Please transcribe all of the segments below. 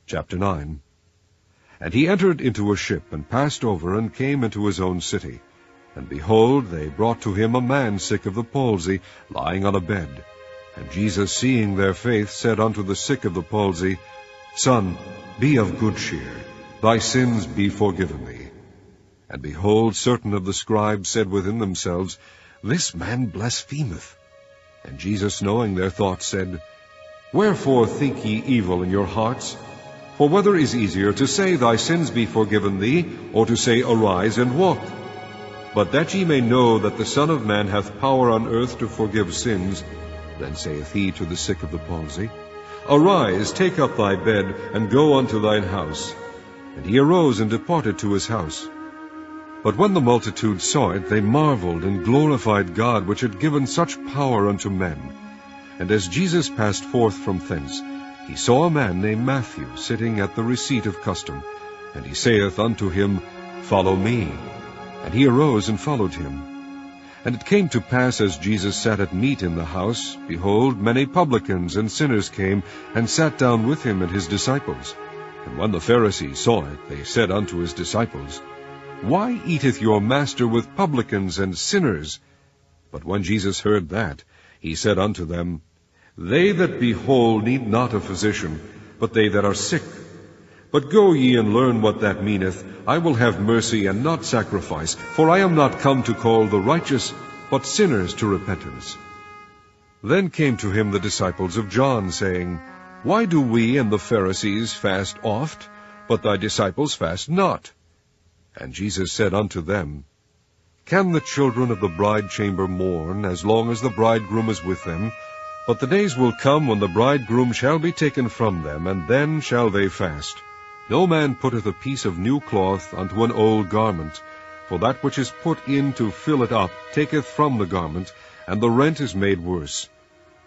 Chapter 9. And he entered into a ship, and passed over, and came into his own city. And behold, they brought to him a man sick of the palsy, lying on a bed. And Jesus, seeing their faith, said unto the sick of the palsy, Son, be of good cheer, thy sins be forgiven thee. And behold, certain of the scribes said within themselves, This man blasphemeth. And Jesus, knowing their thoughts, said, Wherefore think ye evil in your hearts? For whether is easier, to say, Thy sins be forgiven thee, or to say, Arise and walk? But that ye may know that the Son of Man hath power on earth to forgive sins, then saith he to the sick of the palsy, Arise, take up thy bed, and go unto thine house. And he arose and departed to his house. But when the multitude saw it, they marveled, and glorified God, which had given such power unto men. And as Jesus passed forth from thence, he saw a man named Matthew sitting at the receipt of custom. And he saith unto him, Follow me. And he arose and followed him. And it came to pass, as Jesus sat at meat in the house, behold, many publicans and sinners came, and sat down with him and his disciples. And when the Pharisees saw it, they said unto his disciples, Why eateth your master with publicans and sinners? But when Jesus heard that, he said unto them, They that be whole need not a physician, but they that are sick. But go ye and learn what that meaneth, I will have mercy and not sacrifice, for I am not come to call the righteous, but sinners to repentance. Then came to him the disciples of John, saying, Why do we and the Pharisees fast oft, but thy disciples fast not? And Jesus said unto them, Can the children of the bride chamber mourn, as long as the bridegroom is with them? But the days will come when the bridegroom shall be taken from them, and then shall they fast. No man putteth a piece of new cloth unto an old garment, for that which is put in to fill it up taketh from the garment, and the rent is made worse.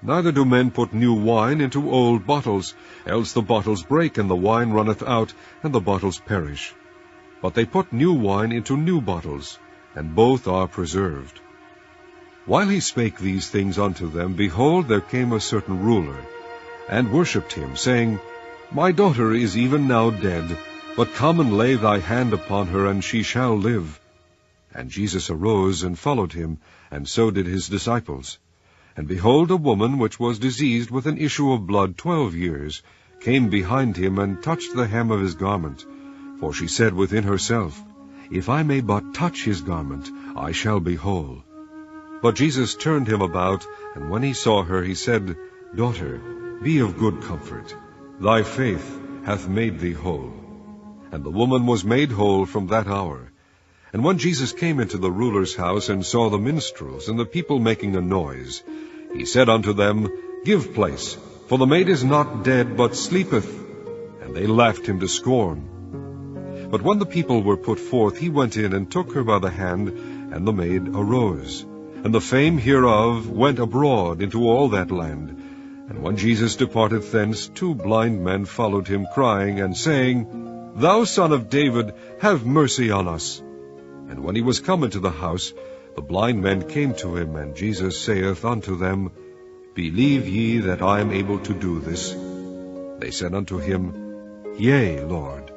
Neither do men put new wine into old bottles, else the bottles break, and the wine runneth out, and the bottles perish. But they put new wine into new bottles, and both are preserved. While he spake these things unto them, behold, there came a certain ruler, and worshipped him, saying, My daughter is even now dead, but come and lay thy hand upon her, and she shall live. And Jesus arose and followed him, and so did his disciples. And behold, a woman which was diseased with an issue of blood 12 years came behind him, and touched the hem of his garment. For she said within herself, If I may but touch his garment, I shall be whole. But Jesus turned him about, and when he saw her, he said, Daughter, be of good comfort. Thy faith hath made thee whole. And the woman was made whole from that hour. And when Jesus came into the ruler's house, and saw the minstrels and the people making a noise, he said unto them, Give place, for the maid is not dead, but sleepeth. And they laughed him to scorn. But when the people were put forth, he went in and took her by the hand, and the maid arose. And the fame hereof went abroad into all that land. And when Jesus departed thence, 2 blind men followed him, crying and saying, Thou Son of David, have mercy on us. And when he was come into the house, the blind men came to him, and Jesus saith unto them, Believe ye that I am able to do this? They said unto him, Yea, Lord.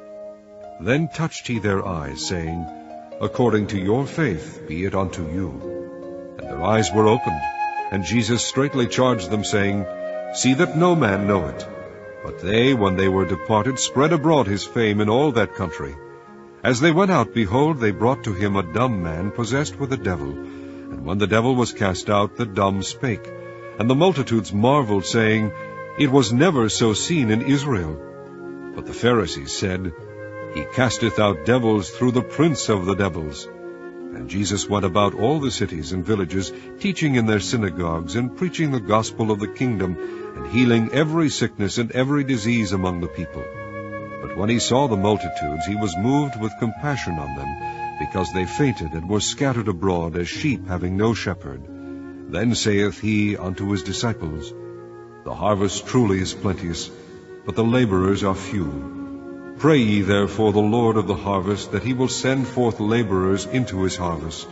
Then touched he their eyes, saying, According to your faith be it unto you. And their eyes were opened, and Jesus straitly charged them, saying, See that no man know it. But they, when they were departed, spread abroad his fame in all that country. As they went out, behold, they brought to him a dumb man possessed with a devil. And when the devil was cast out, the dumb spake. And the multitudes marveled, saying, It was never so seen in Israel. But the Pharisees said, He casteth out devils through the prince of the devils. And Jesus went about all the cities and villages, teaching in their synagogues, and preaching the gospel of the kingdom, and healing every sickness and every disease among the people. But when he saw the multitudes, he was moved with compassion on them, because they fainted and were scattered abroad as sheep having no shepherd. Then saith he unto his disciples, The harvest truly is plenteous, but the laborers are few. Pray ye therefore the Lord of the harvest, that he will send forth laborers into his harvest.